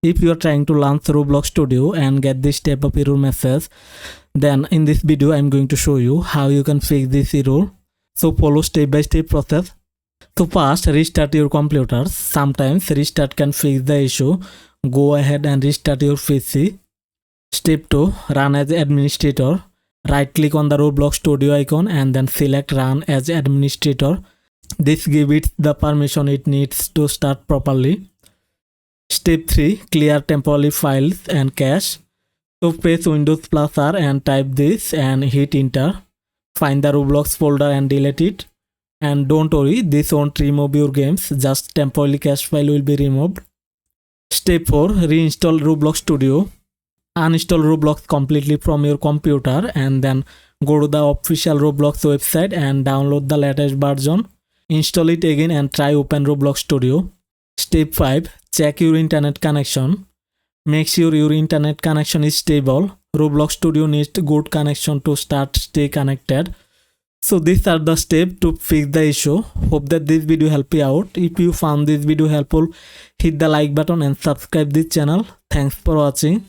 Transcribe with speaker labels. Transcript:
Speaker 1: If you are trying to launch Roblox Studio and get this type of error message, then in this video I'm going to show you how you can fix this error. So follow step by step process. So first, restart your computer. Sometimes restart can fix the issue. Go ahead and restart your PC. Step 2, run as administrator. Right click on the Roblox Studio icon and then select run as administrator. This gives it the permission it needs to start properly. Step 3, clear temporary files and cache. So press Windows plus R and type this and hit enter. Find the Roblox folder and delete it. And don't worry, this won't remove your games, just temporary cache file will be removed. Step 4, reinstall Roblox Studio. Uninstall Roblox completely from your computer and then go to the official Roblox website and download the latest version. Install it again and try open Roblox Studio. Step 5, check your internet connection. Make sure your internet connection is stable. Roblox Studio needs good connection to stay connected. So these are the steps to fix the issue. Hope that this video helped you out. If you found this video helpful, hit the like button and subscribe this channel. Thanks for watching.